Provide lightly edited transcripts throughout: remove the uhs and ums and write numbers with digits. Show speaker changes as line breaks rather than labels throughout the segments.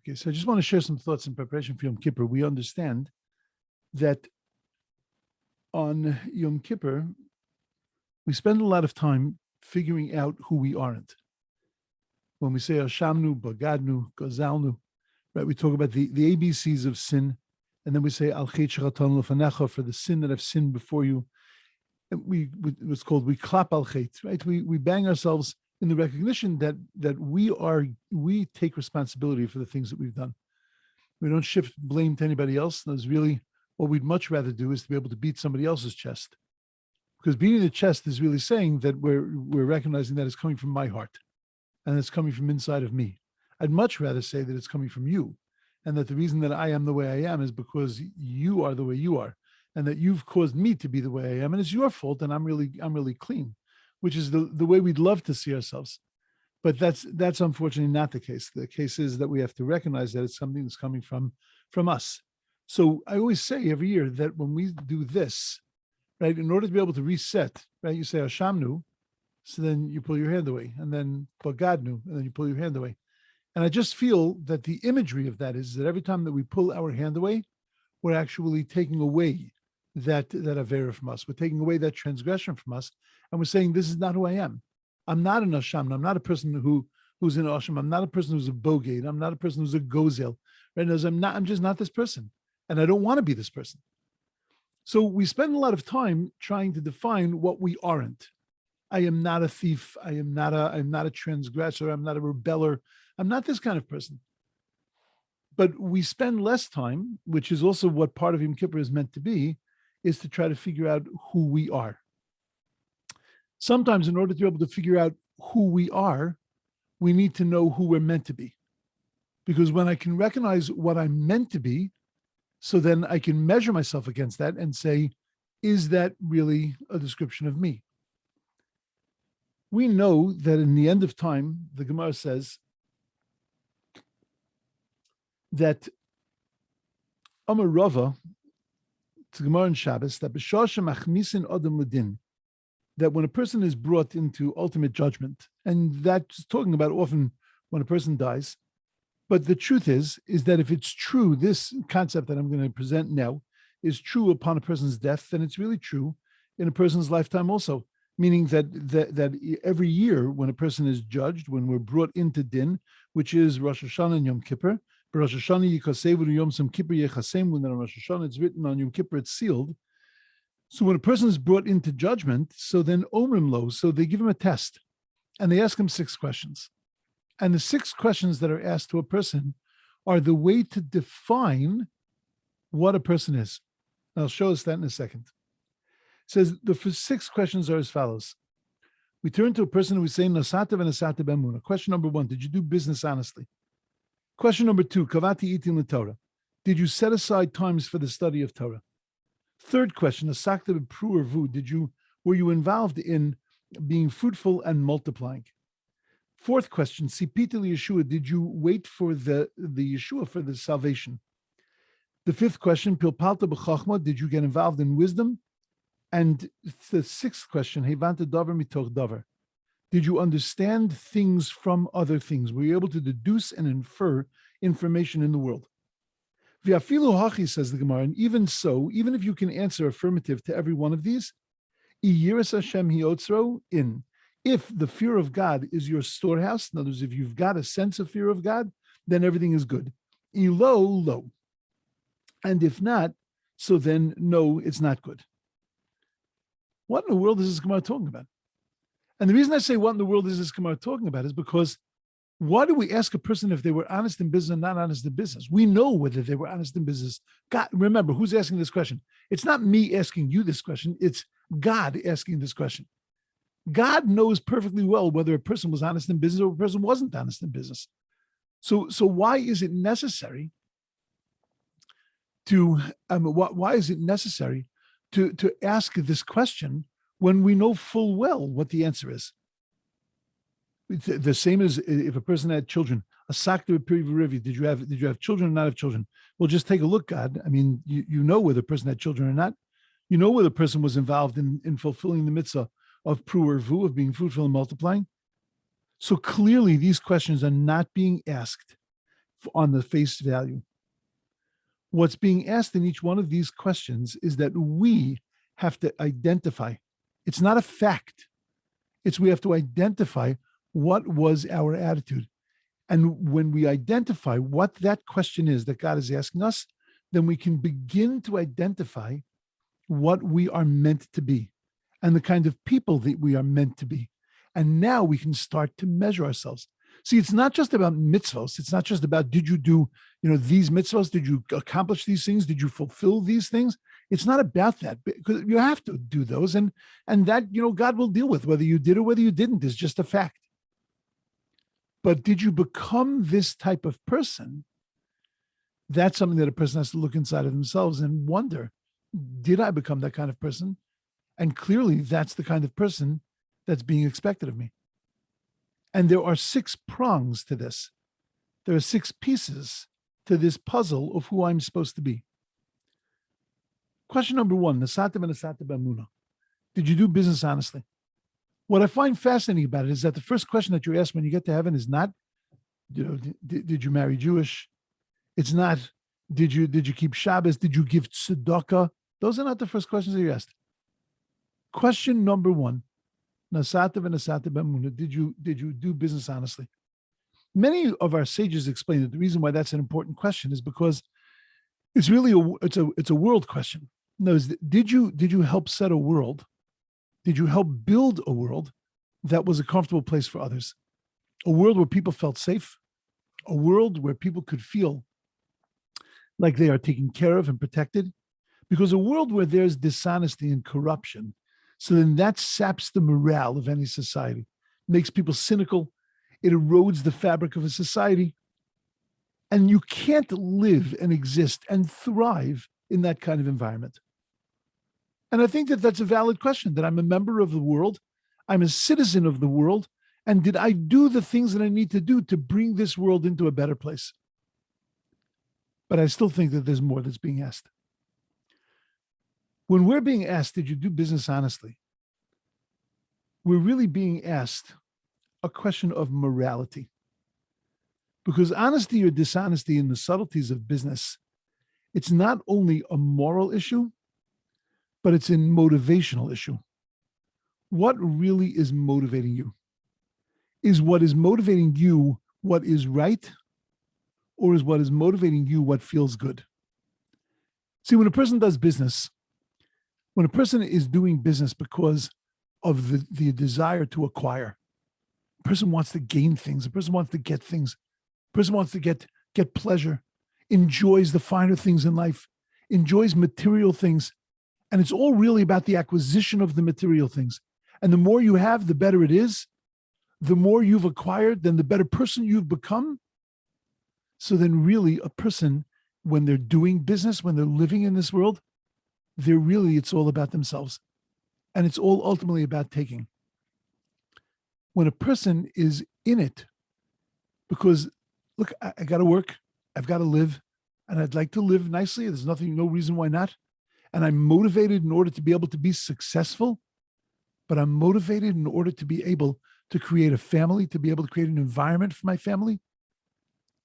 Okay, so I just want to share some thoughts in preparation for Yom Kippur. We understand that on Yom Kippur, we spend a lot of time figuring out who we aren't. When we say Ashamnu Bagadnu, Gazalnu, right? We talk about the ABCs of sin, and then we say Al Chet Shechatan Lefanecha, for the sin that I've sinned before you. And what's called we clap al chet, right? We bang ourselves in the recognition that we take responsibility for the things that we've done. We don't shift blame to anybody else. That's really what we'd much rather do, is to be able to beat somebody else's chest. Because beating the chest is really saying that we're recognizing that it's coming from my heart and it's coming from inside of me. I'd much rather say that it's coming from you, and that the reason that I am the way I am is because you are the way you are, and that you've caused me to be the way I am, and it's your fault, and I'm really clean, which is the way we'd love to see ourselves. But that's unfortunately not the case. The case is that we have to recognize that it's something that's coming from us. So I always say every year that when we do this, right, in order to be able to reset, right, you say Ashamnu, so then you pull your hand away, and then Bagadnu, and then you pull your hand away. And I just feel that the imagery of that is that every time that we pull our hand away, we're actually taking away that avera from us. We're taking away that transgression from us, and we're saying, this is not who I am. I'm not an Ashamnu. I'm not a person who's an Asham. I'm not a person who's a Bogate. I'm not a person who's a Gozel. Right? I'm just not this person, and I don't want to be this person. So we spend a lot of time trying to define what we aren't. I am not a thief. I'm not a transgressor. I'm not a rebeller. I'm not this kind of person. But we spend less time, which is also what part of Yom Kippur is meant to be, is to try to figure out who we are. Sometimes in order to be able to figure out who we are, we need to know who we're meant to be. Because when I can recognize what I'm meant to be, so then I can measure myself against that and say, is that really a description of me? We know that in the end of time, the Gemara says that Amar Rava, it's Gemara in Shabbos, that b'shasha machmisin adam ledin, that when a person is brought into ultimate judgment, and that's talking about often when a person dies, but the truth is that if it's true, this concept that I'm going to present now is true upon a person's death, then it's really true in a person's lifetime also. Meaning that every year when a person is judged, when we're brought into din, which is Rosh Hashanah and Yom Kippur, but Rosh Hashanah Yikasevu Yom Sam Kippur Yechasem, when on Rosh Hashanah it's written, on Yom Kippur it's sealed. So when a person is brought into judgment, so then Omrim Lo, so they give him a test, and they ask him 6 questions. And the 6 questions that are asked to a person are the way to define what a person is. I'll show us that in a second. It says the 6 questions are as follows. We turn to a person who is saying Nasatev and Nasatev Emuna. Question number 1, did you do business honestly? Question number 2, Kavati Itin the Torah. Did you set aside times for the study of Torah? Third question, Asakta Pru or Vu, were you involved in being fruitful and multiplying? Fourth question, Sipita Yeshua, did you wait for the Yeshua for the salvation? The 5th question, Pilpalta B'chachma, did you get involved in wisdom? And the 6th question, Hevanta Davar Mitoch Davar, did you understand things from other things? Were you able to deduce and infer information in the world? V'afilu hachi, says the Gemara, and even so, even if you can answer affirmative to every one of these, Iyiras Hashem hiotzro, in, if the fear of God is your storehouse, in other words, if you've got a sense of fear of God, then everything is good. Ilo, lo. And if not, so then no, it's not good. What in the world is this Gemara talking about? And the reason I say what in the world is this Gemara talking about is because why do we ask a person if they were honest in business or not honest in business? We know whether they were honest in business. God, remember, who's asking this question? It's not me asking you this question. It's God asking this question. God knows perfectly well whether a person was honest in business or a person wasn't honest in business. So why is it necessary to ask this question when we know full well what the answer is? It's the same as if a person had children. Did you have children or not have children? Well, just take a look, God. I mean, you know whether a person had children or not. You know whether a person was involved in fulfilling the mitzvah of pru or vu, of being fruitful and multiplying. So clearly these questions are not being asked on the face value. What's being asked in each one of these questions is that we have to identify. It's not a fact. It's we have to identify what was our attitude. And when we identify what that question is that God is asking us, then we can begin to identify what we are meant to be and the kind of people that we are meant to be. And now we can start to measure ourselves. See, it's not just about mitzvos. It's not just about, did you do, these mitzvos? Did you accomplish these things? Did you fulfill these things? It's not about that, because you have to do those. And that, God will deal with whether you did or whether you didn't is just a fact. But did you become this type of person? That's something that a person has to look inside of themselves and wonder, did I become that kind of person? And clearly that's the kind of person that's being expected of me. And there are 6 prongs to this. There are 6 pieces to this puzzle of who I'm supposed to be. Question number 1, Nasatem and Nasatem B'Emunah. Did you do business honestly? What I find fascinating about it is that the first question that you're asked when you get to heaven is not, did you marry Jewish? It's not, did you keep Shabbos? Did you give tzedakah? Those are not the first questions that you're asked. Question number 1, Nasatem and Nasatem B'Emunah. Did you do business honestly? Many of our sages explain that the reason why that's an important question is because it's really it's a world question. No, did you help set a world? Did you help build a world that was a comfortable place for others? A world where people felt safe, a world where people could feel like they are taken care of and protected, because a world where there's dishonesty and corruption, so then that saps the morale of any society, makes people cynical, it erodes the fabric of a society, and you can't live and exist and thrive in that kind of environment. And I think that that's a valid question, that I'm a member of the world, I'm a citizen of the world, and did I do the things that I need to do to bring this world into a better place? But I still think that there's more that's being asked. When we're being asked, did you do business honestly? We're really being asked a question of morality. Because honesty or dishonesty in the subtleties of business, it's not only a moral issue, but it's a motivational issue. What really is motivating you? Is what is motivating you what is right, or is what is motivating you what feels good? See, when a person does business, when a person is doing business because of the desire to acquire, a person wants to gain things, a person wants to get things, a person wants to get pleasure, enjoys the finer things in life, enjoys material things, and it's all really about the acquisition of the material things. And the more you have, the better it is. The more you've acquired, then the better person you've become. So then really a person, when they're doing business, when they're living in this world, it's all about themselves. And it's all ultimately about taking. When a person is in it, because look, I got to work, I've got to live, and I'd like to live nicely. There's no reason why not. And I'm motivated in order to be able to be successful, but I'm motivated in order to be able to create a family, to be able to create an environment for my family,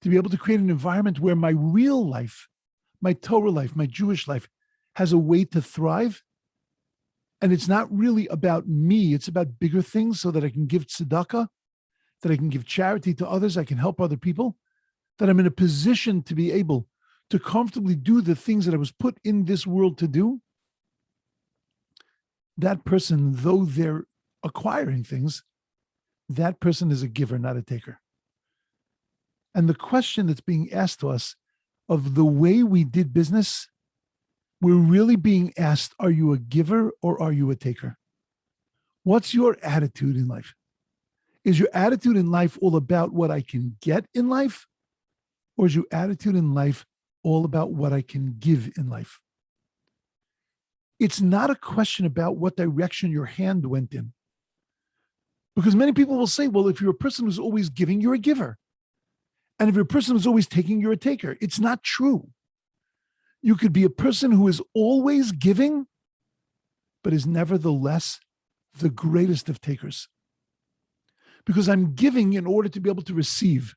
to be able to create an environment where my real life, my Torah life, my Jewish life has a way to thrive. And it's not really about me, it's about bigger things, so that I can give tzedakah, that I can give charity to others, I can help other people, that I'm in a position to be able to comfortably do the things that I was put in this world to do. That person, though they're acquiring things, that person is a giver, not a taker. And the question that's being asked to us of the way we did business, we're really being asked, are you a giver or are you a taker? What's your attitude in life? Is your attitude in life all about what I can get in life? Or is your attitude in life all about what I can give in life? It's not a question about what direction your hand went in. Because many people will say, well, if you're a person who's always giving, you're a giver. And if you're a person who's always taking, you're a taker. It's not true. You could be a person who is always giving, but is nevertheless the greatest of takers. Because I'm giving in order to be able to receive.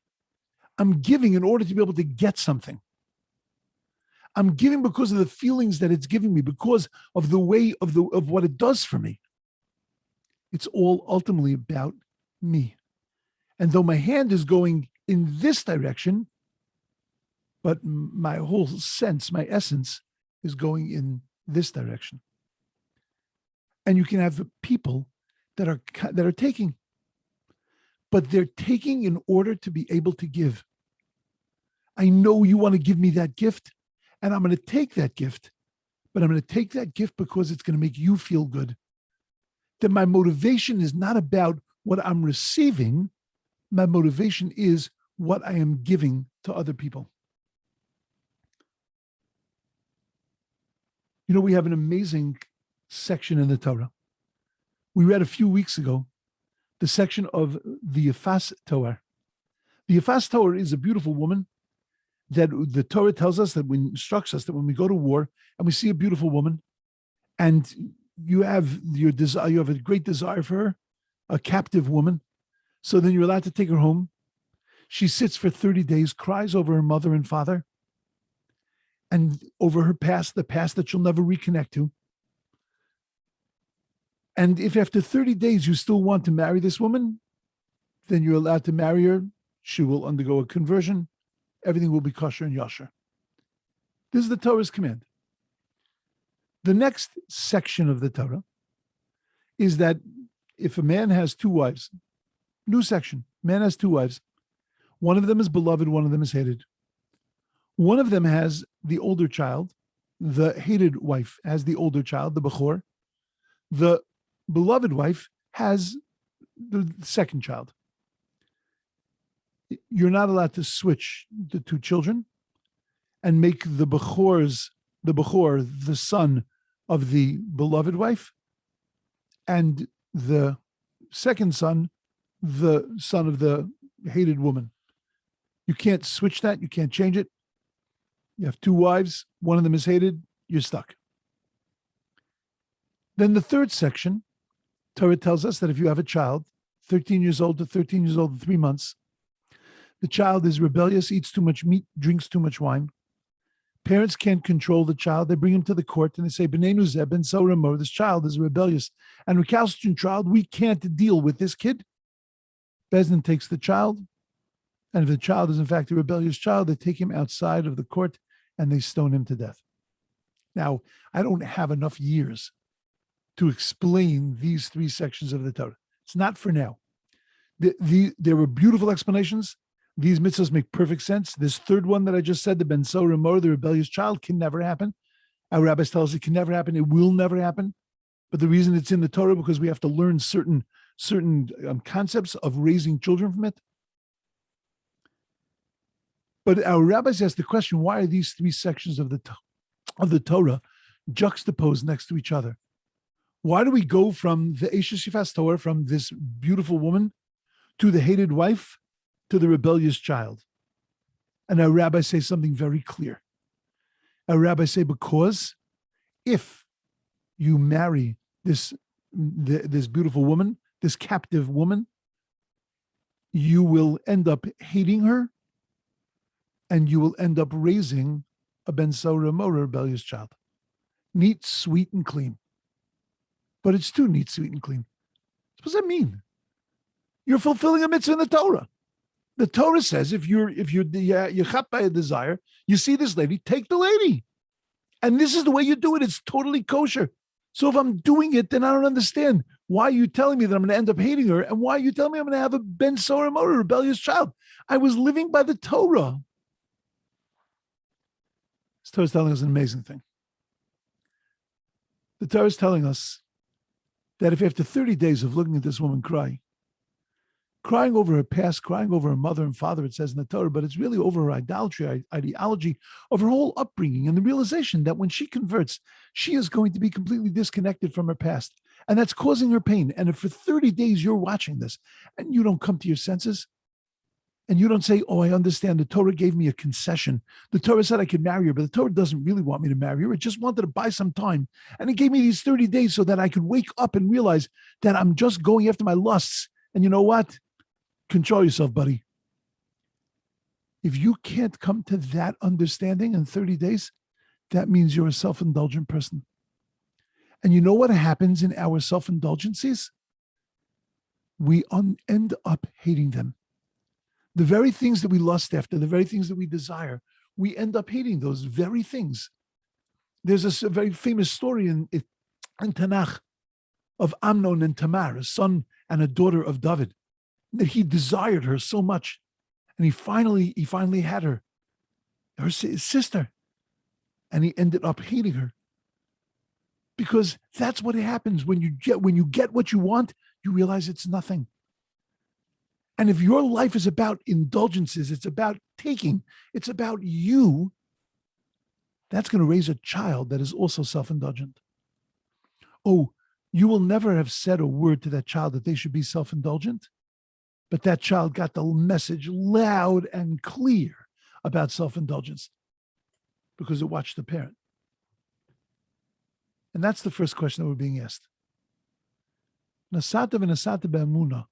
I'm giving in order to be able to get something. I'm giving because of the feelings that it's giving me, because of the way of what it does for me. It's all ultimately about me. And though my hand is going in this direction, but my whole sense, my essence is going in this direction. And you can have people that are taking, but they're taking in order to be able to give. I know you want to give me that gift, and I'm going to take that gift, but I'm going to take that gift because it's going to make you feel good. That my motivation is not about what I'm receiving. My motivation is what I am giving to other people. You know, we have an amazing section in the Torah. We read a few weeks ago the section of the Yafas Torah. The Yafas Torah is a beautiful woman that the Torah tells us, that instructs us that when we go to war and we see a beautiful woman and you have your desire, you have a great desire for her, a captive woman, so then you're allowed to take her home. She sits for 30 days, cries over her mother and father, and over her past, the past that she'll never reconnect to. And if after 30 days you still want to marry this woman, then you're allowed to marry her. She will undergo a conversion. Everything will be kosher and yasher. This is the Torah's command. The next section of the Torah is that if a man has two wives, new section, man has two wives, one of them is beloved, one of them is hated. One of them has the older child, the hated wife has the older child, the Bechor. The beloved wife has the second child. You're not allowed to switch the two children and make the Bechor, the son of the beloved wife, and the second son, the son of the hated woman. You can't switch that. You can't change it. You have two wives. One of them is hated. You're stuck. Then the third section, Torah tells us that if you have a child, 13 years old to 13 years old and 3 months, the child is rebellious, eats too much meat, drinks too much wine. Parents can't control the child. They bring him to the court and they say, B'neinu zeh ben Sauramo, this child is rebellious and recalcitrant child. We can't deal with this kid. Bezdin takes the child, and if the child is in fact a rebellious child, they take him outside of the court and they stone him to death. Now, I don't have enough years to explain these three sections of the Torah. It's not for now. There were beautiful explanations. These mitzvahs make perfect sense. This third one that I just said, the Ben Soremor, the rebellious child, can never happen. Our rabbis tell us it can never happen. It will never happen. But the reason it's in the Torah, because we have to learn certain concepts of raising children from it. But our rabbis ask the question, why are these three sections of the Torah juxtaposed next to each other? Why do we go from the Eshes Yifas Torah, from this beautiful woman, to the hated wife, to the rebellious child? And our rabbis say something very clear. Our rabbis say, because if you marry this beautiful woman, this captive woman, you will end up hating her, and you will end up raising a Ben Soremor, a rebellious child. Neat, sweet, and clean. But it's too neat, sweet, and clean. What does that mean? You're fulfilling a mitzvah in the Torah. The Torah says if you're chat by a desire, you see this lady, take the lady. And this is the way you do it. It's totally kosher. So if I'm doing it, then I don't understand. Why are you telling me that I'm going to end up hating her? And why are you telling me I'm going to have a Ben Soremor, a rebellious child? I was living by the Torah. This Torah is telling us an amazing thing. The Torah is telling us that if after 30 days of looking at this woman crying over her past, crying over her mother and father, it says in the Torah, but it's really over her idolatry, ideology of her whole upbringing, and the realization that when she converts, she is going to be completely disconnected from her past. And that's causing her pain. And if for 30 days you're watching this and you don't come to your senses, and you don't say, oh, I understand, the Torah gave me a concession. The Torah said I could marry her, but the Torah doesn't really want me to marry her. It just wanted to buy some time. And it gave me these 30 days so that I could wake up and realize that I'm just going after my lusts. And you know what? Control yourself, buddy. If you can't come to that understanding in 30 days, that means you're a self-indulgent person. And you know what happens in our self-indulgencies? We end up hating them. The very things that we lust after, the very things that we desire, we end up hating those very things. There's a very famous story in Tanakh of Amnon and Tamar, a son and a daughter of David, that he desired her so much. And he finally had her, his sister, and he ended up hating her. Because that's what happens when you get what you want, you realize it's nothing. And if your life is about indulgences, it's about taking, it's about you, that's going to raise a child that is also self-indulgent. Oh, you will never have said a word to that child that they should be self-indulgent, but that child got the message loud and clear about self-indulgence because it watched the parent. And that's the first question that we're being asked. Nasata v'nasata be'amuna.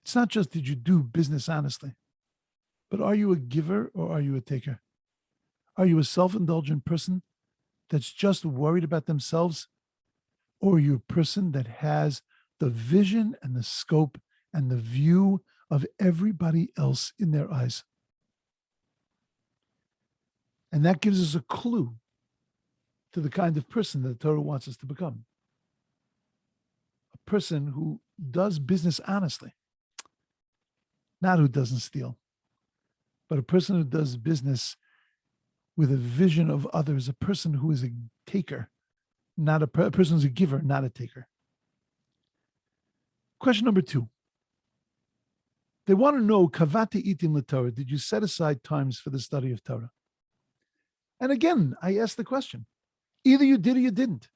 It's not just did you do business honestly, but are you a giver or are you a taker? Are you a self-indulgent person that's just worried about themselves? Or are you a person that has the vision and the scope and the view of everybody else in their eyes? And that gives us a clue to the kind of person that the Torah wants us to become. A person who does business honestly. Not who doesn't steal, but a person who does business with a vision of others, a person who is a taker, not a person who's a giver, not a taker. Question number 2. They want to know, kavata itim l'Torah, did you set aside times for the study of Torah? And again, I ask the question, either you did or you didn't.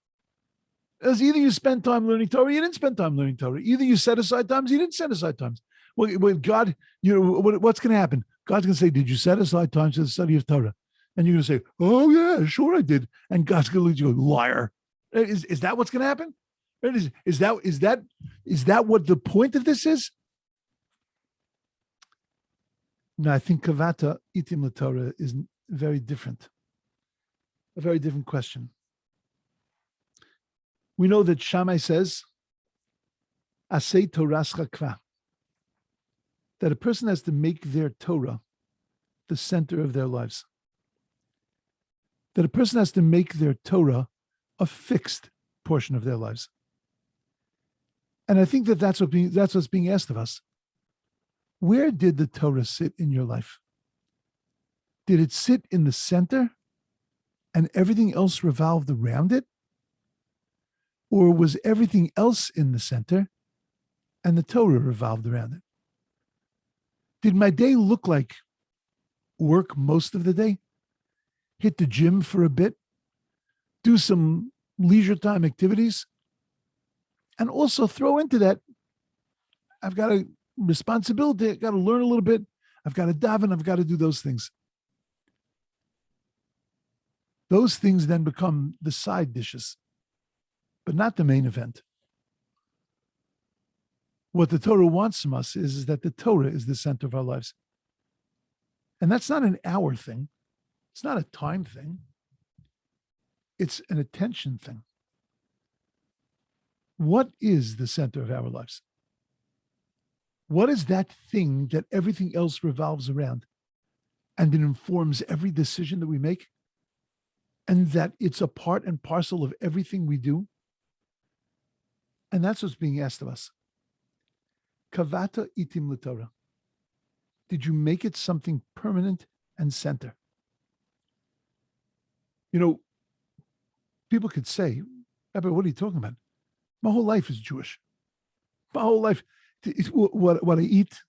As either you spent time learning Torah, or you didn't spend time learning Torah. Either you set aside times, you didn't set aside times. Well, God, what's going to happen? God's going to say, did you set aside times for the study of Torah? And you're going to say, oh, yeah, sure I did. And God's going to look at you and go, liar. Is that what's going to happen? Is that what the point of this is? No, I think kavata itim l'Torah is very different. A very different question. We know that Shammai says, asay torascha kva, that a person has to make their Torah the center of their lives. That a person has to make their Torah a fixed portion of their lives. And I think that that's what's being asked of us. Where did the Torah sit in your life? Did it sit in the center and everything else revolved around it? Or was everything else in the center and the Torah revolved around it? Did my day look like work most of the day? Hit the gym for a bit? Do some leisure time activities? And also throw into that, I've got a responsibility, I've got to learn a little bit, I've got to daven, I've got to do those things. Those things then become the side dishes, but not the main event. What the Torah wants from us is that the Torah is the center of our lives. And that's not an hour thing. It's not a time thing. It's an attention thing. What is the center of our lives? What is that thing that everything else revolves around and it informs every decision that we make and that it's a part and parcel of everything we do? And that's what's being asked of us. Kavata itim l'Torah. Did you make it something permanent and center? You know, people could say, Rabbi, what are you talking about? My whole life is Jewish. My whole life, what I eat,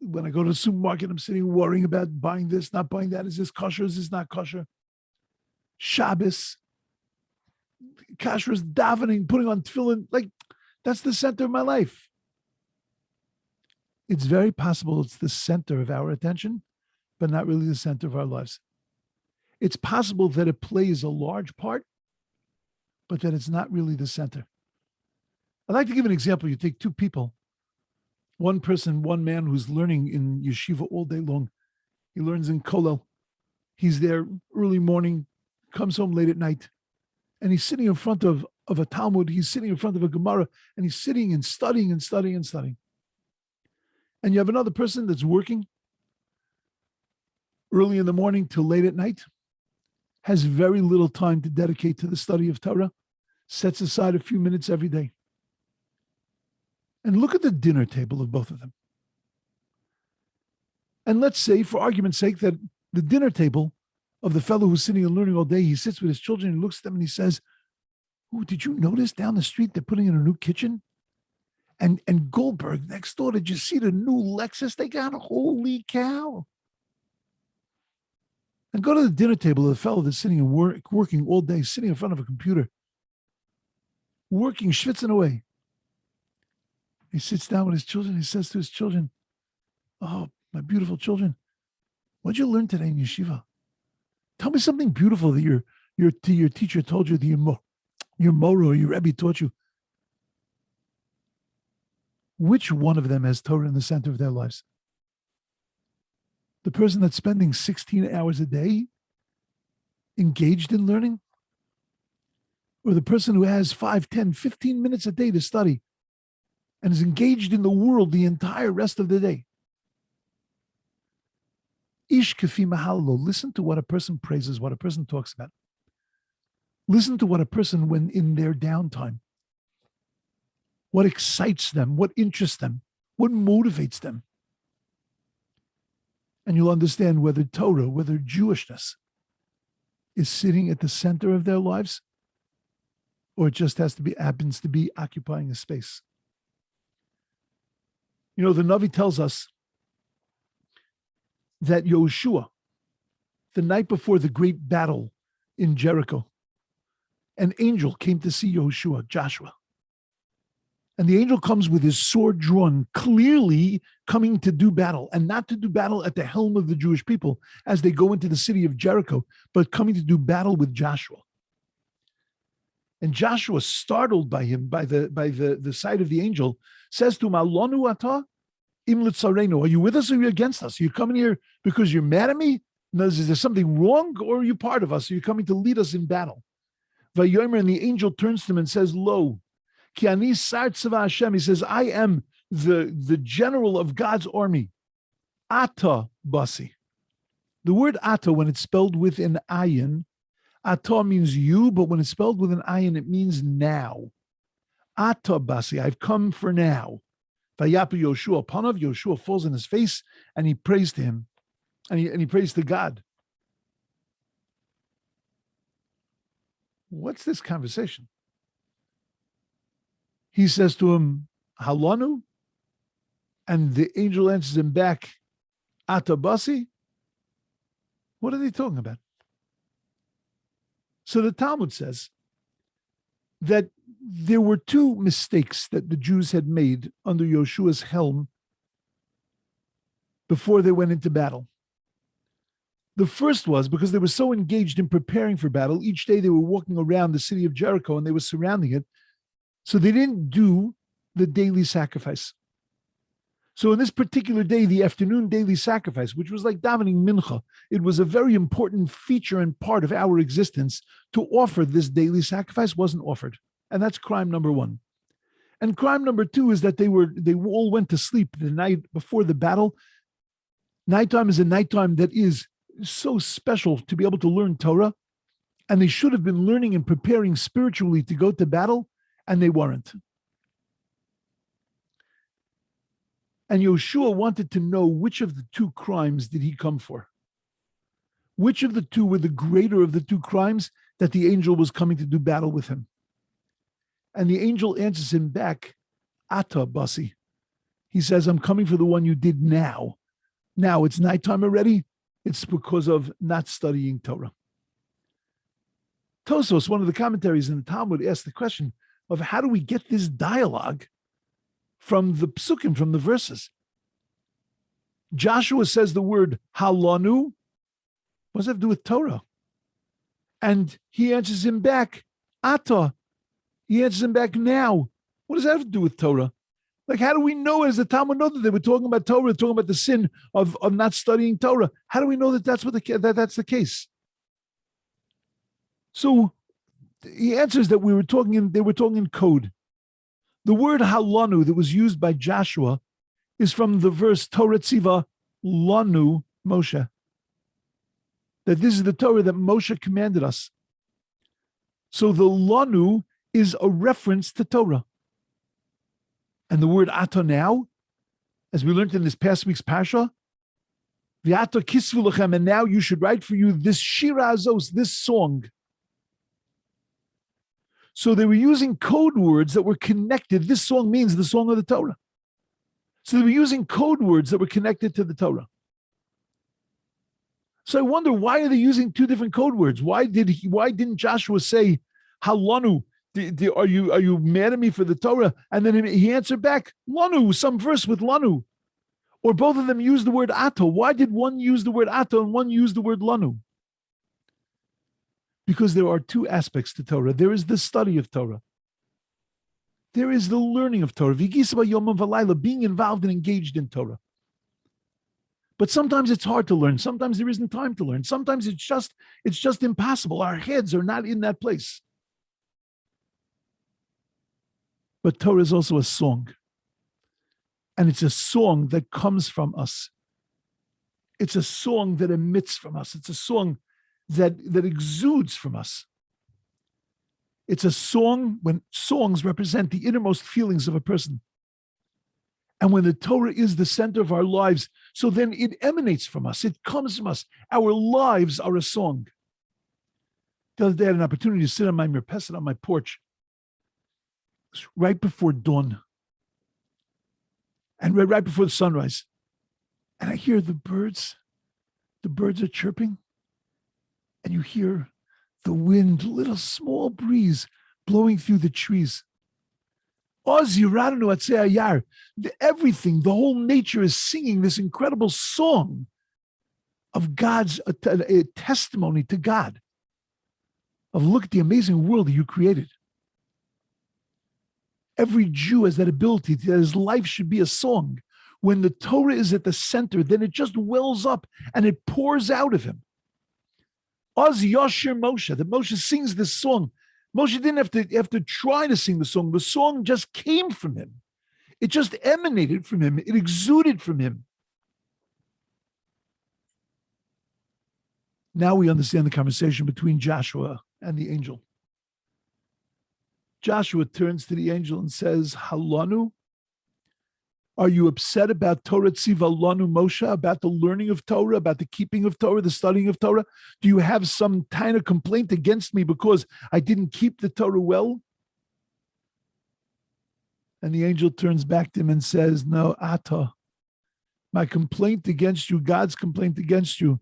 when I go to the supermarket, I'm sitting worrying about buying this, not buying that. Is this kosher? Is this not kosher? Shabbos, kashrus, davening, putting on tefillin, like that's the center of my life. It's very possible it's the center of our attention, but not really the center of our lives. It's possible that it plays a large part, but that it's not really the center. I'd like to give an example. You take two people, one person, one man who's learning in yeshiva all day long. He learns in Kollel. He's there early morning, comes home late at night, and he's sitting in front of a Talmud. He's sitting in front of a Gemara, and he's sitting and studying and studying and studying. And you have another person that's working early in the morning till late at night, has very little time to dedicate to the study of Torah, sets aside a few minutes every day. And look at the dinner table of both of them. And let's say, for argument's sake, that the dinner table of the fellow who's sitting and learning all day, he sits with his children, he looks at them and he says, "Oh, did you notice down the street they're putting in a new kitchen? And Goldberg next door, did you see the new Lexus they got? Holy cow." And go to the dinner table of the fellow that's sitting and working all day, sitting in front of a computer, working, schwitzing away. He sits down with his children. He says to his children, "Oh, my beautiful children, what'd you learn today in yeshiva? Tell me something beautiful that your teacher told you, that your mora or your Rabbi taught you." Which one of them has Torah in the center of their lives? The person that's spending 16 hours a day engaged in learning? Or the person who has 5, 10, 15 minutes a day to study and is engaged in the world the entire rest of the day? Ish kafi mahalo. Listen to what a person praises, what a person talks about. Listen to what a person, when in their downtime, what excites them, what interests them, what motivates them. And you'll understand whether Torah, whether Jewishness is sitting at the center of their lives, or it just happens to be occupying a space. You know, the Navi tells us that Yoshua, the night before the great battle in Jericho, an angel came to see Joshua. And the angel comes with his sword drawn, clearly coming to do battle, and not to do battle at the helm of the Jewish people as they go into the city of Jericho, but coming to do battle with Joshua. And Joshua, startled by him, by the sight of the angel, says to him, "Alonu ata im litzarenu." Are you with us or are you against us? Are you coming here because you're mad at me? No, is there something wrong, or are you part of us? Are you coming to lead us in battle? Vayomer, and the angel turns to him and says, "Lo, ki ani sar tzava Hashem." He says, "I am the general of God's army. Ata basi." The word ata, when it's spelled with an ayin, ata means you, but when it's spelled with an ayin, it means now. Ata basi, I've come for now. Vayapu Yoshua panav, Yoshua falls on his face and he prays to him, and he prays to God. What's this conversation? He says to him, "Halanu," and the angel answers him back, "Atabasi." What are they talking about? So the Talmud says that there were two mistakes that the Jews had made under Yoshua's helm before they went into battle. The first was because they were so engaged in preparing for battle. Each day they were walking around the city of Jericho and they were surrounding it. So they didn't do the daily sacrifice. So in this particular day, the afternoon daily sacrifice, which was like davening mincha, it was a very important feature and part of our existence. To offer this daily sacrifice wasn't offered. And that's crime number one. And crime number two is that they all went to sleep the night before the battle. Nighttime is a nighttime that is so special to be able to learn Torah. And they should have been learning and preparing spiritually to go to battle, and they weren't. And Yoshua wanted to know which of the two crimes did he come for? Which of the two were the greater of the two crimes that the angel was coming to do battle with him? And the angel answers him back, "Ata basi." He says, "I'm coming for the one you did now. Now it's nighttime already. It's because of not studying Torah." Tosos, one of the commentaries in the Talmud, asked the question of how do we get this dialogue from the psukim, from the verses? Joshua says the word halanu. What does that have to do with Torah? And he answers him back, "Ata." He answers him back, "Now." What does that have to do with Torah? Like, how do we know as the Talmud know that they were talking about Torah, talking about the sin of not studying Torah? How do we know that that's that's the case? So he answers that they were talking in code. The word halanu that was used by Joshua is from the verse Torah Tziva Lanu Moshe. That this is the Torah that Moshe commanded us. So the Lanu is a reference to Torah. And the word Ato now, as we learned in this past week's Parsha, V'ato kisvu lechem, and now you should write for you this Shira Azos, this song. So they were using code words that were connected. This song means the song of the Torah. So they were using code words that were connected to the Torah. So I wonder, why are they using two different code words? Why didn't Joshua say, Halanu, are you mad at me for the Torah? And then he answered back, Lanu, some verse with Lanu. Or both of them use the word Ato. Why did one use the word Ato and one use the word Lanu? Because there are two aspects to Torah. There is the study of Torah. There is the learning of Torah. V'gisba yom v'layla, being involved and engaged in Torah. But sometimes it's hard to learn. Sometimes there isn't time to learn. Sometimes it's just impossible. Our heads are not in that place. But Torah is also a song. And it's a song that comes from us. It's a song that emits from us. It's a song that exudes from us. It's a song when songs represent the innermost feelings of a person. And when the Torah is the center of our lives, so then it emanates from us. It comes from us. Our lives are a song. The other day I had an opportunity to sit on my mirpeset on my porch. It was right before dawn. And right before the sunrise. And I hear the birds. The birds are chirping. And you hear the wind, little small breeze blowing through the trees. Everything, the whole nature is singing this incredible song of God's a testimony to God. Of look at the amazing world that you created. Every Jew has that ability that his life should be a song. When the Torah is at the center, then it just wells up and it pours out of him. Oz Yashir Moshe, that Moshe sings this song. Moshe didn't have to try to sing the song. The song just came from him. It just emanated from him. It exuded from him. Now we understand the conversation between Joshua and the angel. Joshua turns to the angel and says, Halanu, are you upset about Torah Tziva Lanu Moshe, about the learning of Torah, about the keeping of Torah, the studying of Torah? Do you have some kind of complaint against me because I didn't keep the Torah well? And the angel turns back to him and says, no, Ata, my complaint against you, God's complaint against you,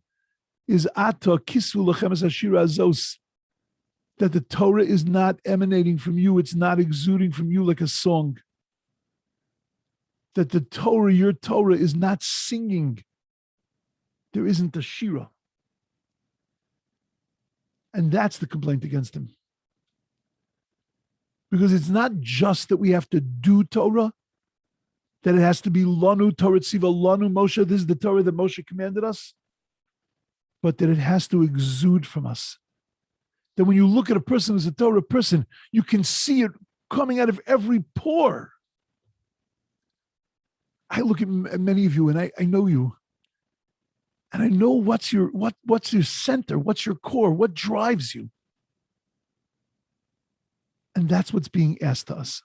is Ata Kisvu Lechem Es Hashira Azos, that the Torah is not emanating from you, it's not exuding from you like a song. That the Torah, your Torah, is not singing. There isn't a shira. And that's the complaint against him. Because it's not just that we have to do Torah, that it has to be Lanu, Torah Tziva, Lanu, Moshe, this is the Torah that Moshe commanded us, but that it has to exude from us. That when you look at a person who's a Torah person, you can see it coming out of every pore. I look at many of you and I know you. And I know what's your center, what's your core, what drives you. And that's what's being asked to us.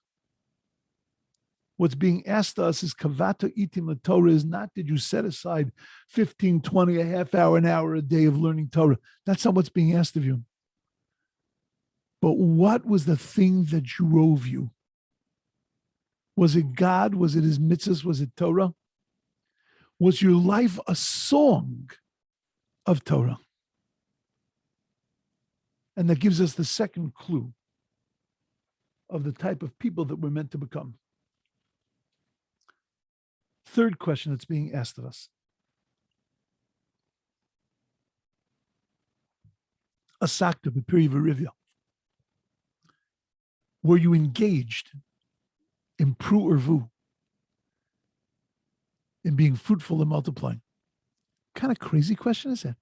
What's being asked to us is kavato itim l'Torah, is not did you set aside 15, 20, a half hour, an hour a day of learning Torah. That's not what's being asked of you. But what was the thing that drove you? Was it God? Was it his mitzvahs? Was it Torah? Was your life a song of Torah? And that gives us the second clue of the type of people that we're meant to become. Third question that's being asked of us. Asakta b'piri v'rivya. Were you engaged in pru or vu, in being fruitful and multiplying. What kind of crazy question is that?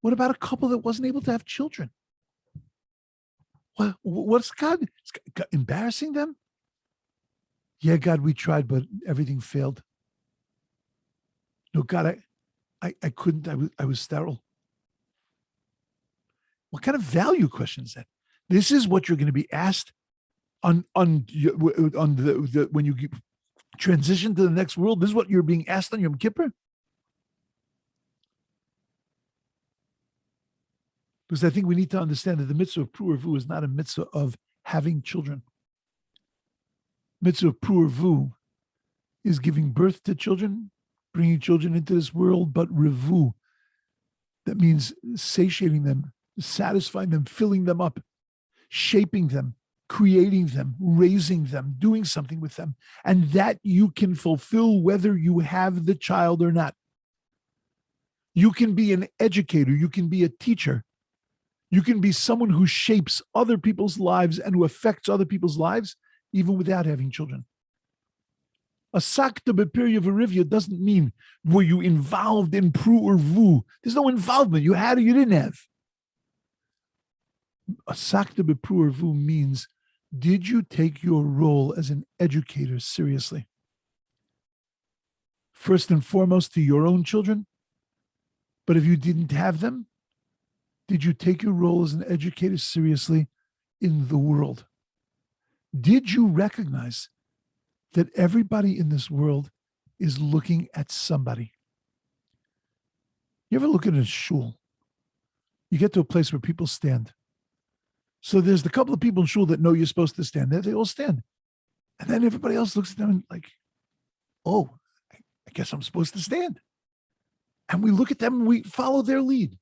What about a couple that wasn't able to have children? What's God? Is God embarrassing them? Yeah, God, we tried, but everything failed. No, God, I couldn't. I was sterile. What kind of value question is that? This is what you're going to be asked on the when you transition to the next world. This is what you're being asked on Yom Kippur. Because I think we need to understand that the mitzvah of Pru'ervu is not a mitzvah of having children. Mitzvah of Pru'ervu is giving birth to children, bringing children into this world, but Revu, that means satiating them, satisfying them, filling them up, shaping them, creating them, raising them, doing something with them. And that you can fulfill whether you have the child or not. You can be an educator, you can be a teacher, you can be someone who shapes other people's lives and who affects other people's lives, even without having children. A sakta b'pirya v'rivya doesn't mean were you involved in pru or vu. There's no involvement. You had or you didn't have. A sakta b'pru or vu means, did you take your role as an educator seriously? First and foremost to your own children. But if you didn't have them, did you take your role as an educator seriously in the world? Did you recognize that everybody in this world is looking at somebody? You ever look at a shul? You get to a place where people stand. So there's the couple of people in shul that know you're supposed to stand there. They all stand. And then everybody else looks at them and like, oh, I guess I'm supposed to stand. And we look at them and we follow their lead.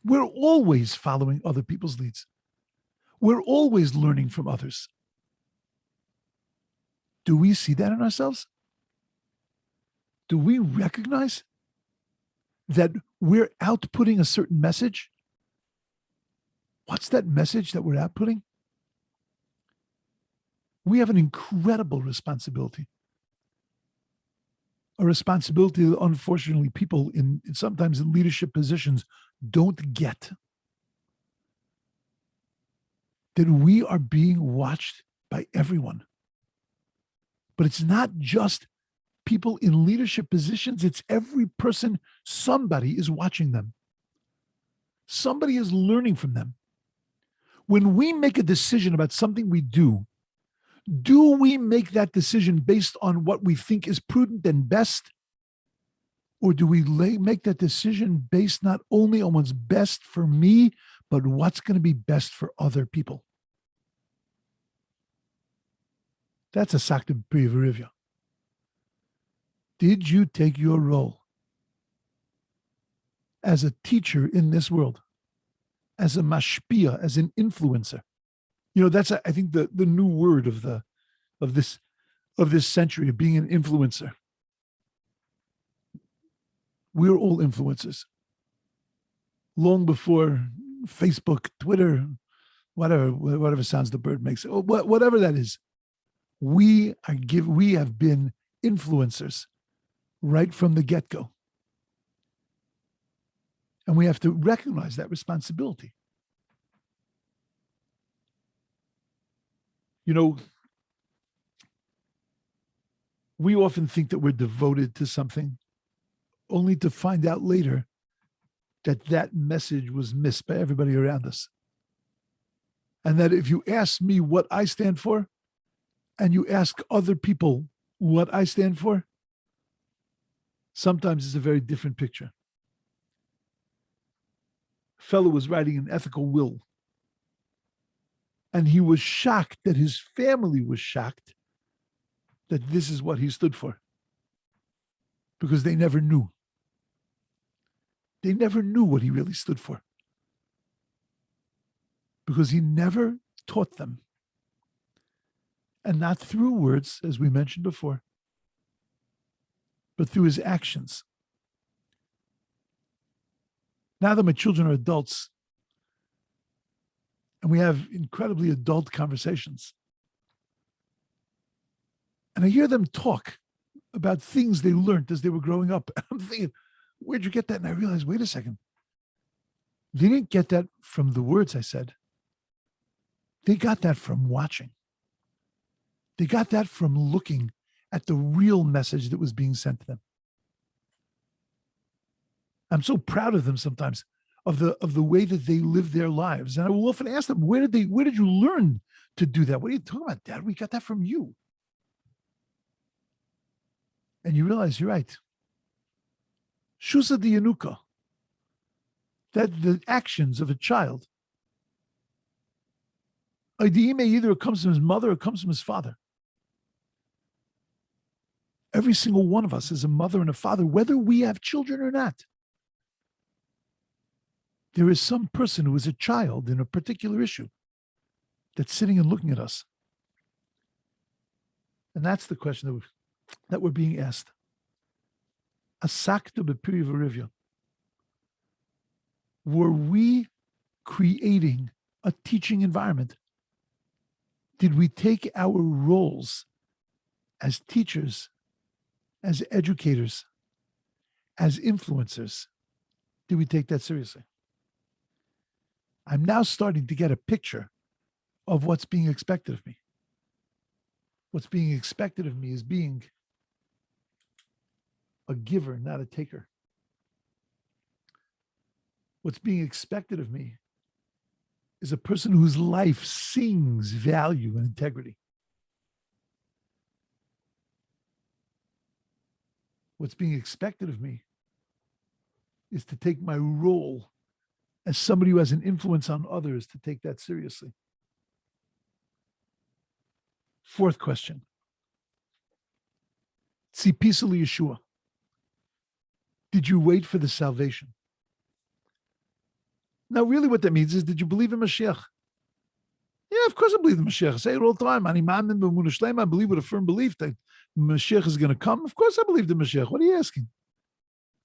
We're always following other people's leads. We're always learning from others. Do we see that in ourselves? Do we recognize that we're outputting a certain message? What's that message that we're outputting? We have an incredible responsibility. A responsibility that unfortunately people sometimes in leadership positions don't get. That we are being watched by everyone. But it's not just people in leadership positions, it's every person. Somebody is watching them. Somebody is learning from them. When we make a decision about something we do we make that decision based on what we think is prudent and best? Or do we make that decision based not only on what's best for me, but what's going to be best for other people? That's a sakta b'priya. Did you take your role as a teacher in this world, as a mashpia, as an influencer? You know, that's I think the new word of this century, of being an influencer. We're all influencers. Long before Facebook, Twitter, whatever sounds the bird makes, whatever that is, we have been influencers right from the get-go. And we have to recognize that responsibility. You know, we often think that we're devoted to something, only to find out later that that message was missed by everybody around us. And that if you ask me what I stand for, and you ask other people what I stand for, sometimes it's a very different picture. A fellow was writing an ethical will, and he was shocked that his family was shocked that this is what he stood for, because they never knew. They never knew what he really stood for, because he never taught them. And not through words, as we mentioned before, but through his actions. Now that my children are adults, and we have incredibly adult conversations, and I hear them talk about things they learned as they were growing up. I'm thinking, where'd you get that? And I realized, wait a second. They didn't get that from the words I said. They got that from watching. They got that from looking at the real message that was being sent to them. I'm so proud of them sometimes, of the way that they live their lives. And I will often ask them, where did you learn to do that? What are you talking about, Dad? We got that from you. And you realize you're right. Shusa di Yanuka, that the actions of a child, either it comes from his mother or it comes from his father. Every single one of us is a mother and a father, whether we have children or not. There is some person who is a child in a particular issue that's sitting and looking at us. And that's the question that we're being asked. Asakta b'piri v'rivya. Were we creating a teaching environment? Did we take our roles as teachers, as educators, as influencers? Did we take that seriously? I'm now starting to get a picture of what's being expected of me. What's being expected of me is being a giver, not a taker. What's being expected of me is a person whose life sings value and integrity. What's being expected of me is to take my role as somebody who has an influence on others, to take that seriously. Fourth question. Tzipisa Yeshua. Did you wait for the salvation? Now, really what that means is, did you believe in Mashiach? Yeah, of course I believe in Mashiach. I say it all the time. I believe with a firm belief that Mashiach is going to come. Of course I believe in Mashiach. What are you asking?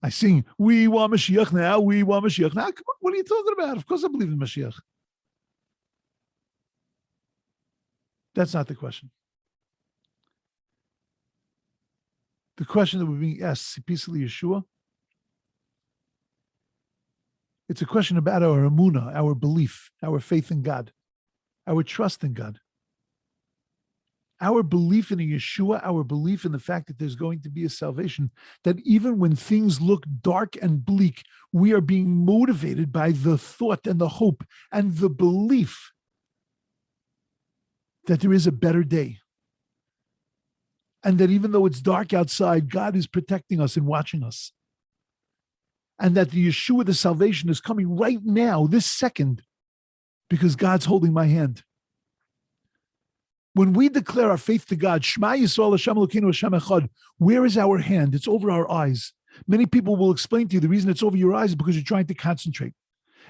I sing, we want Mashiach now, we want Mashiach now. Come on, what are you talking about? Of course I believe in Mashiach. That's not the question. The question that we're being asked, Tzipisa Yeshua, it's a question about our emunah, our belief, our faith in God, our trust in God. Our belief in a Yeshua, our belief in the fact that there's going to be a salvation, that even when things look dark and bleak, we are being motivated by the thought and the hope and the belief that there is a better day. And that even though it's dark outside, God is protecting us and watching us. And that the Yeshua, the salvation, is coming right now, this second, because God's holding my hand. When we declare our faith to God, Shema Yisrael Hashem Elokeinu Hashem Echad, where is our hand? It's over our eyes. Many people will explain to you the reason it's over your eyes is because you're trying to concentrate.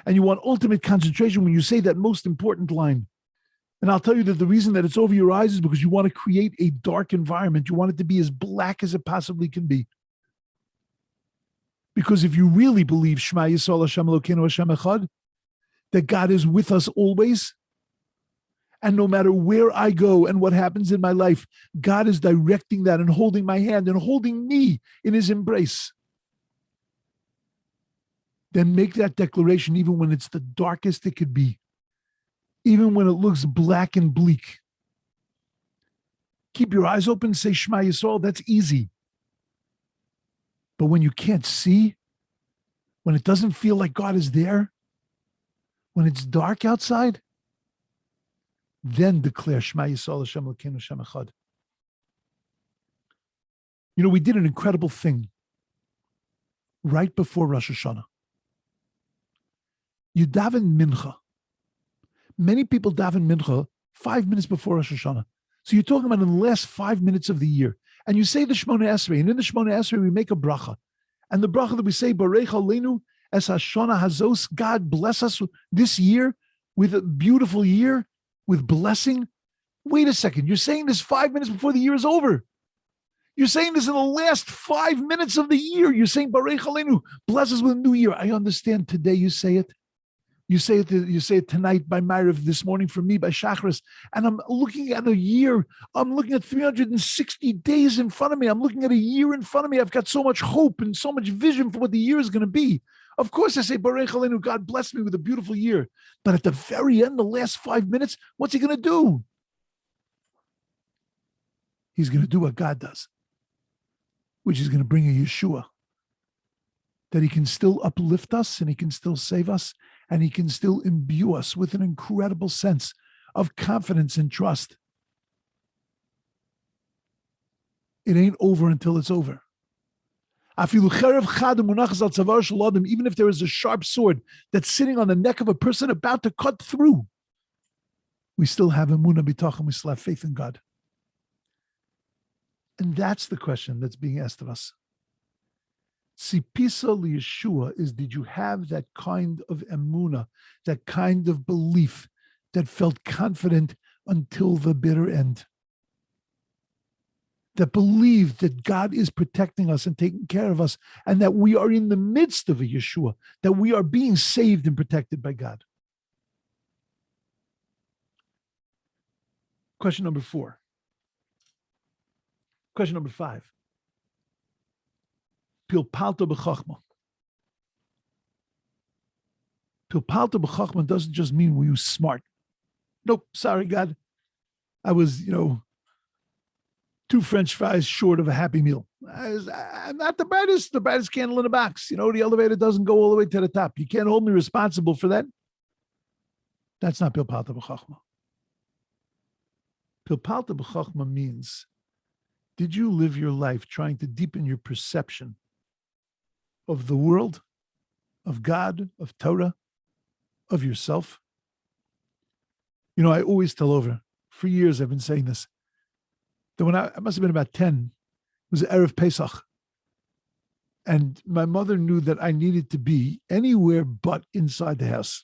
And you want ultimate concentration when you say that most important line. And I'll tell you that the reason that it's over your eyes is because you want to create a dark environment. You want it to be as black as it possibly can be. Because if you really believe Shema Yisrael Hashem Elokeinu Hashem Echad, that God is with us always, and no matter where I go and what happens in my life, God is directing that and holding my hand and holding me in his embrace. Then make that declaration even when it's the darkest it could be, even when it looks black and bleak. Keep your eyes open, say Shema Yisrael, that's easy. But when you can't see, when it doesn't feel like God is there, when it's dark outside, then declare Shema Yisrael Hashem Elokeinu Hashem Echad. You know, we did an incredible thing right before Rosh Hashanah. You daven mincha. Many people daven mincha 5 minutes before Rosh Hashanah. So you're talking about in the last 5 minutes of the year. And you say the Shemona Esrei, and in the Shemona Esrei we make a bracha. And the bracha that we say, Barech Aleinu es Hashana Hazos, God bless us this year with a beautiful year, with blessing. Wait a second, you're saying this 5 minutes before the year is over. You're saying this in the last 5 minutes of the year. You're saying Barech Aleinu, bless us with a new year. I understand today you say it, You say it tonight by Ma'ariv, this morning for me by Shachris, and I'm looking at a year. I'm looking at 360 days in front of me. I'm looking at a year in front of me. I've got so much hope and so much vision for what the year is going to be. Of course, I say, Baruch Aleinu, God bless me with a beautiful year. But at the very end, the last 5 minutes, what's he going to do? He's going to do what God does, which is going to bring a Yeshua. That he can still uplift us and he can still save us and he can still imbue us with an incredible sense of confidence and trust. It ain't over until it's over. Even if there is a sharp sword that's sitting on the neck of a person about to cut through, we still have emunah bitachon, we still have faith in God. And that's the question that's being asked of us. Tzipisa liyeshua is, did you have that kind of emunah, that kind of belief that felt confident until the bitter end? That believed that God is protecting us and taking care of us, and that we are in the midst of a Yeshua, that we are being saved and protected by God. Question number 4. Question number 5. Pilpalta b'chachma. Pilpalta b'chachma doesn't just mean were you smart. Nope, sorry, God. I was, 2 French fries short of a Happy Meal. I'm not the brightest candle in the box. The elevator doesn't go all the way to the top. You can't hold me responsible for that. That's not Pilpalta b'chachma. Pilpalta b'chachma means, did you live your life trying to deepen your perception of the world, of God, of Torah, of yourself? I always tell over, for years I've been saying this, that when I must have been about 10, it was Erev Pesach. And my mother knew that I needed to be anywhere but inside the house.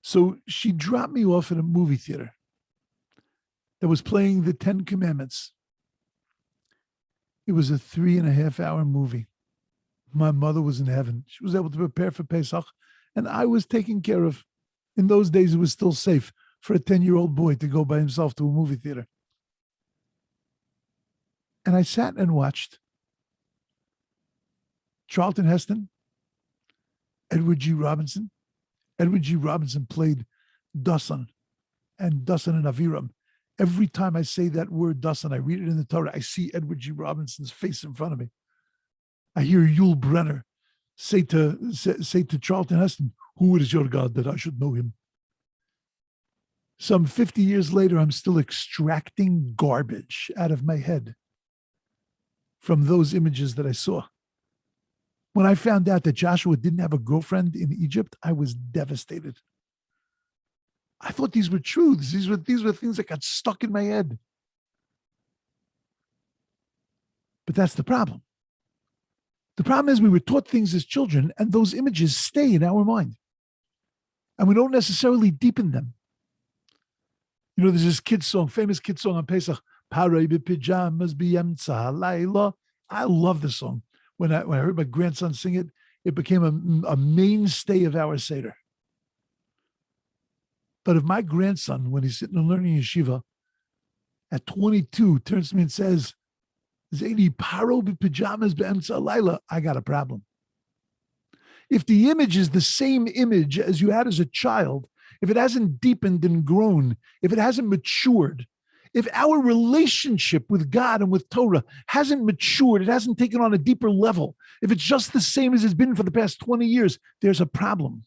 So she dropped me off at a movie theater that was playing the 10 Commandments. It was a 3.5-hour movie. My mother was in heaven. She was able to prepare for Pesach, and I was taken care of. In those days, it was still safe for a 10-year-old boy to go by himself to a movie theater. And I sat and watched Charlton Heston, Edward G. Robinson. Edward G. Robinson played Dasan and Aviram. Every time I say that word Dasan, I read it in the Torah, I see Edward G. Robinson's face in front of me. I hear Yul Brenner say to Charlton Heston, "Who is your God that I should know him?" Some 50 years later, I'm still extracting garbage out of my head from those images that I saw. When I found out that Joshua didn't have a girlfriend in Egypt, I was devastated. I thought these were truths. These were things that got stuck in my head. But that's the problem. The problem is we were taught things as children, and those images stay in our mind. And we don't necessarily deepen them. There's this famous kid song on Pesach, Parei b'pijamas b'yemtza halayla. I love this song. When I heard my grandson sing it, it became a mainstay of our Seder. But if my grandson, when he's sitting and learning yeshiva, at 22, turns to me and says, Zaidi paro b'pijamas b'emtza halayla, I got a problem. If the image is the same image as you had as a child, if it hasn't deepened and grown, if it hasn't matured, if our relationship with God and with Torah hasn't matured, it hasn't taken on a deeper level, if it's just the same as it's been for the past 20 years, there's a problem.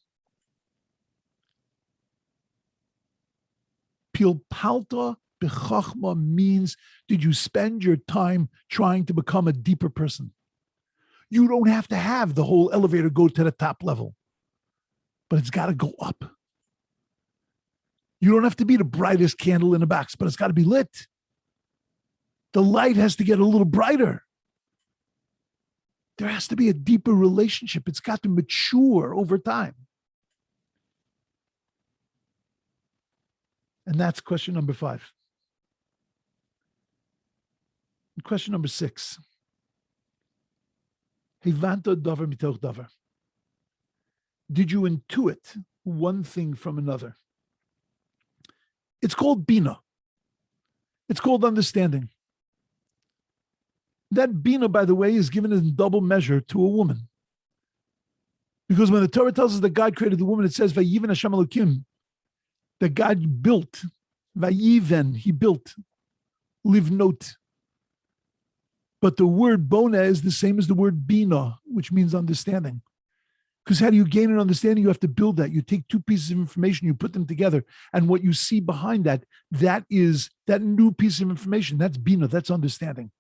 Pilpalta b'chachma means, did you spend your time trying to become a deeper person? You don't have to have the whole elevator go to the top level, but it's got to go up. You don't have to be the brightest candle in the box, but it's got to be lit. The light has to get a little brighter. There has to be a deeper relationship. It's got to mature over time. And that's question number 5. And question number 6. Hevanta davar mitoch davar. did you intuit one thing from another? It's called bina. It's called understanding. That bina, by the way, is given in double measure to a woman. Because when the Torah tells us that God created the woman, it says, Vayiven Hashem Elokim, that God built. Vayiven, he built. Livnot. But the word bona is the same as the word bina, which means understanding. Because how do you gain an understanding? You have to build that. You take two pieces of information, you put them together, and what you see behind that, that is that new piece of information. That's bina, that's understanding.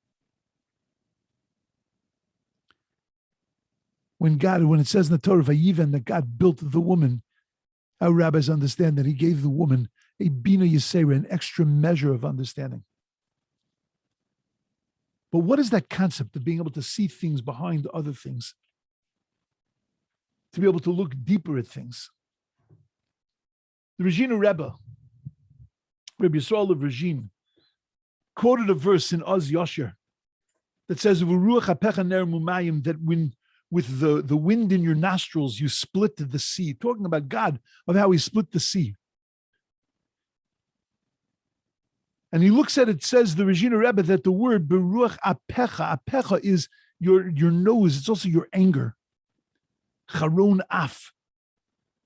When it says in the Torah, Vayiven, that God built the woman, our rabbis understand that he gave the woman a bina yisera, an extra measure of understanding. But what is that concept of being able to see things behind other things? To be able to look deeper at things. The Regina Rebbe, Rabbi Yisrael of Regine, quoted a verse in Oz Yosher that says, that when with the wind in your nostrils, you split the sea, talking about God, of how he split the sea. And he looks at it, says the Regina Rebbe, that the word beruach apecha is your nose, it's also your anger. Charon af.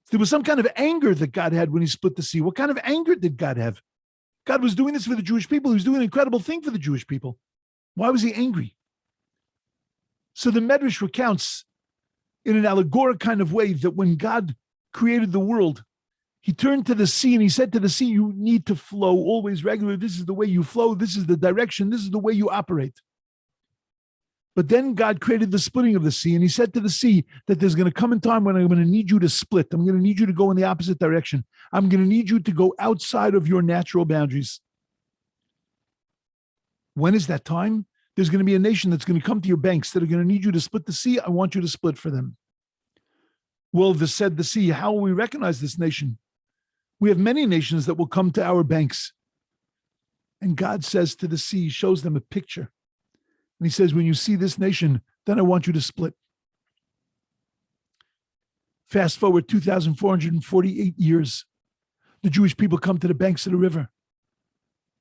There was some kind of anger that God had when he split the sea. What kind of anger did God have? God was doing this for the Jewish people. He was doing an incredible thing for the Jewish people. Why was he angry? So the Medrash recounts in an allegoric kind of way that when God created the world, he turned to the sea and he said to the sea, you need to flow always regular. This is the way you flow. This is the direction. This is the way you operate. But then God created the splitting of the sea, and he said to the sea that there's going to come a time when I'm going to need you to split. I'm going to need you to go in the opposite direction. I'm going to need you to go outside of your natural boundaries. When is that time? There's going to be a nation that's going to come to your banks that are going to need you to split the sea. I want you to split for them. Well, said the sea, how will we recognize this nation? We have many nations that will come to our banks. And God says to the sea, shows them a picture. And he says, when you see this nation, then I want you to split. Fast forward 2,448 years. The Jewish people come to the banks of the river.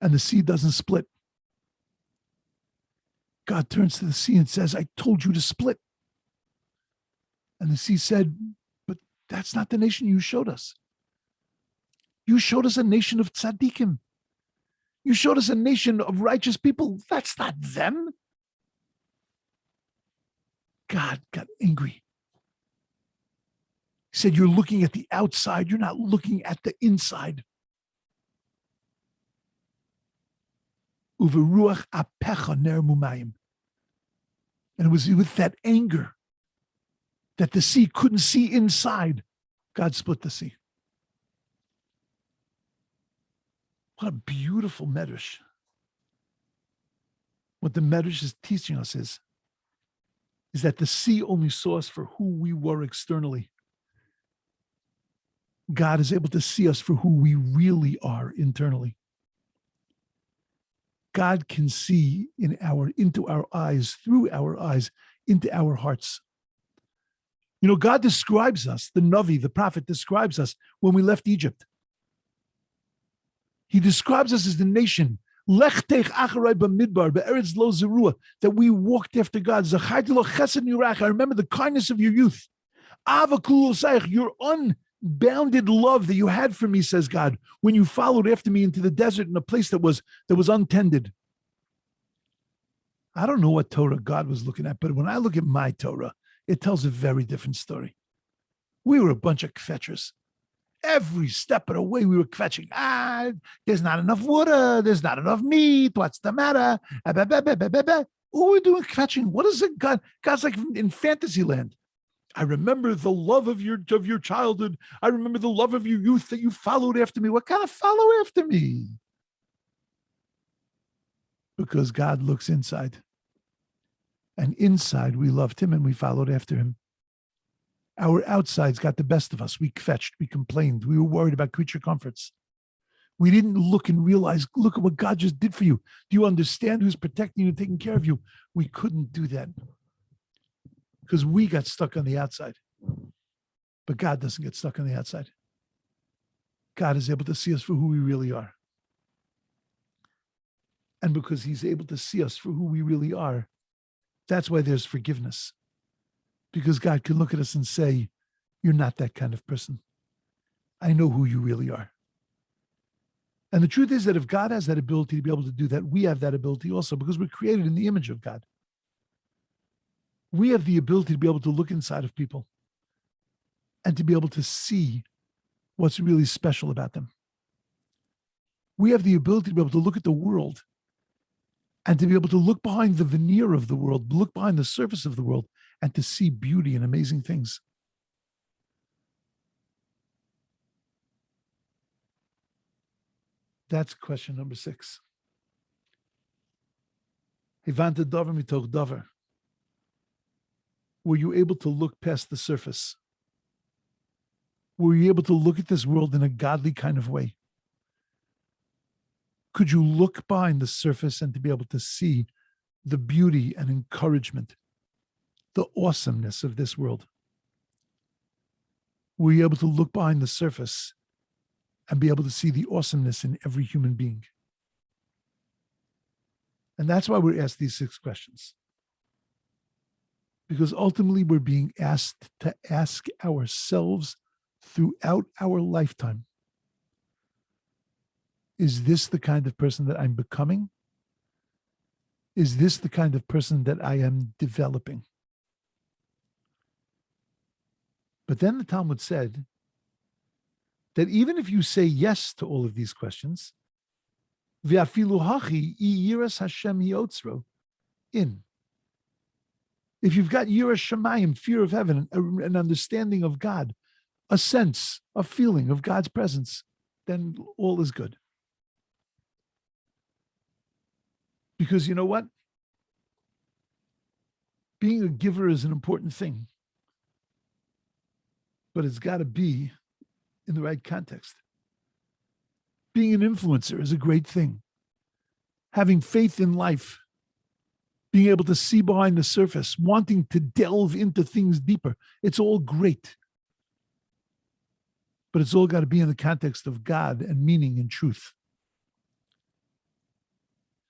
And the sea doesn't split. God turns to the sea and says, I told you to split. And the sea said, but that's not the nation you showed us. You showed us a nation of tzaddikim. You showed us a nation of righteous people. That's not them. God got angry. He said, you're looking at the outside. You're not looking at the inside. Uveruach apecha ner mumayim. And it was with that anger that the sea couldn't see inside. God split the sea. What a beautiful medrash. What the medrash is teaching us is that the sea only saw us for who we were externally. God is able to see us for who we really are internally. God can see into our eyes, through our eyes, into our hearts. You know, God describes us, the Navi, the prophet describes us when we left Egypt. He describes us as the nation, Lech teich acharei b'midbar, be'eretz lo zerua, that we walked after God. Zacharti lo chesed yurach, I remember the kindness of your youth. Ava kulu osayich, your unbounded love that you had for me, says God, when you followed after me into the desert in a place that was untended. I don't know what Torah God was looking at, but when I look at my Torah, it tells a very different story. We were a bunch of kvetchers. Every step of the way we were kvetching. There's not enough water. There's not enough meat. What's the matter? What we're doing kvetching. What is it? God's like in fantasy land. I remember the love of your childhood. I remember the love of your youth that you followed after me. What kind of follow after me? Because God looks inside. And inside we loved him and we followed after him. Our outsides got the best of us. We kvetched, we complained, we were worried about creature comforts. We didn't look and realize, look at what God just did for you. Do you understand who's protecting you and taking care of you? We couldn't do that because we got stuck on the outside. But God doesn't get stuck on the outside. God is able to see us for who we really are. And because he's able to see us for who we really are, that's why there's forgiveness. Because God can look at us and say, you're not that kind of person. I know who you really are. And the truth is that if God has that ability to be able to do that, we have that ability also, because we're created in the image of God. We have the ability to be able to look inside of people and to be able to see what's really special about them. We have the ability to be able to look at the world and to be able to look behind the veneer of the world, look behind the surface of the world, and to see beauty and amazing things. That's question number 6. Hevanta davar mitoch davar. Were you able to look past the surface? Were you able to look at this world in a godly kind of way? Could you look behind the surface and to be able to see the beauty and encouragement, the awesomeness of this world? Were you able to look behind the surface and be able to see the awesomeness in every human being? And that's why we're asked these 6 questions. Because ultimately we're being asked to ask ourselves throughout our lifetime, is this the kind of person that I'm becoming? Is this the kind of person that I am developing? But then the Talmud said that even if you say yes to all of these questions, v'afilu hachi yiras Hashem yotzro, in. If you've got yiras shamayim, fear of heaven, an understanding of God, a sense, a feeling of God's presence, then all is good. Because you know what? Being a giver is an important thing, but it's got to be in the right context. Being an influencer is a great thing. Having faith in life, being able to see behind the surface, wanting to delve into things deeper, it's all great. But it's all got to be in the context of God and meaning and truth.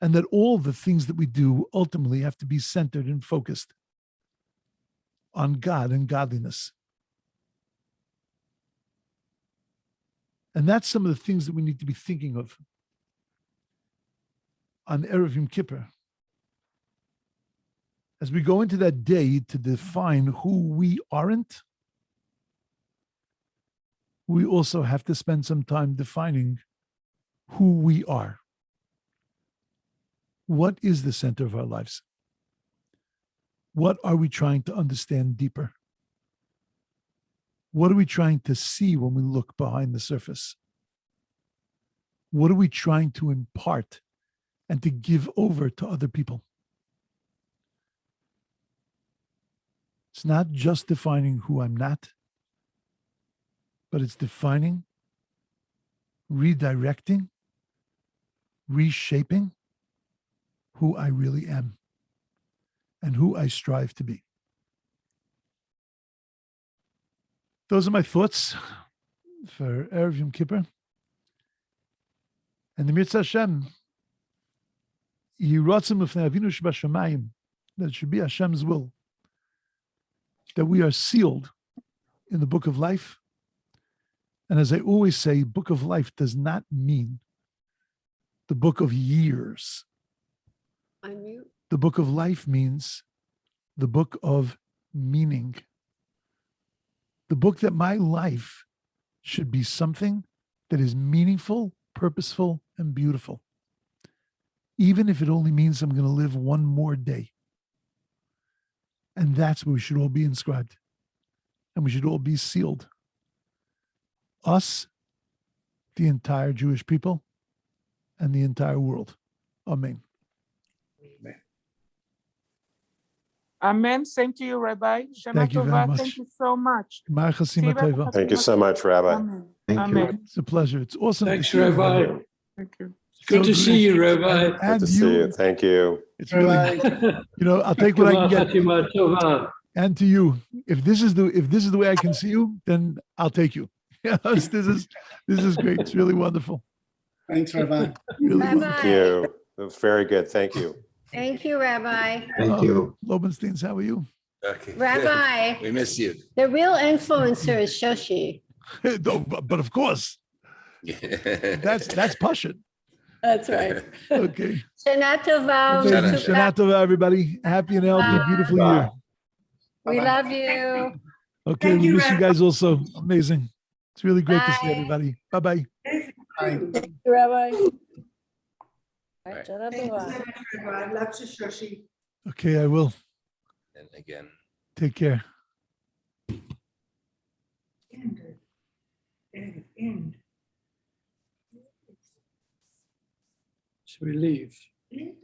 And that all the things that we do ultimately have to be centered and focused on God and godliness. And that's some of the things that we need to be thinking of on Erev Yom Kippur. As we go into that day to define who we aren't, we also have to spend some time defining who we are. What is the center of our lives? What are we trying to understand deeper? What are we trying to see when we look behind the surface? What are we trying to impart and to give over to other people? It's not just defining who I'm not, but it's defining, redirecting, reshaping who I really am and who I strive to be. Those are my thoughts for Erev Yom Kippur. And the Mitzvah Hashem, that it should be Hashem's will, that we are sealed in the book of life. And as I always say, book of life does not mean the book of years. The book of life means the book of meaning. The book that my life should be something that is meaningful, purposeful, and beautiful. Even if it only means I'm going to live one more day. And that's where we should all be inscribed. And we should all be sealed. Us, the entire Jewish people, and the entire world. Amen.
Amen. Same to you, Rabbi.
Thank you very much.
Thank you so much.
Thank you so much, Rabbi.
Amen.
Thank
Amen.
It's a pleasure. It's awesome.
Thanks,
to see you,
Rabbi.
brother.
Thank you.
Good to see you, Rabbi.
And
Good to see you. Thank you.
It's really, I'll take what I can get.
Fatima Tova.
And to you, if this is the way I can see you, then I'll take you. Yes, this is great. It's really wonderful.
Thanks, Rabbi.
Really
Thank
wonderful.
you. That was very good. Thank you.
Thank you, Rabbi.
Thank you.
Lobensteins, how are you?
Okay.
Rabbi,
We miss you.
the real influencer is Shoshi.
No, but of course, that's Passion.
That's right.
Okay.
Shana Tova.
Amazing.
Shana.
Shana Tova, everybody. Happy and healthy,
Bye.
beautiful year.
We love you.
Okay,
Thank
we
you,
miss you
Rabbi.
guys also. Amazing. It's really great to see
Bye.
everybody. Bye-bye.
Bye.
Rabbi.
Right.
Shana
Thank you
Tova.
so much, Rabbi. Love to Shoshi.
Okay, I will.
And again,
Take care.
End. End.
Should we leave?
End.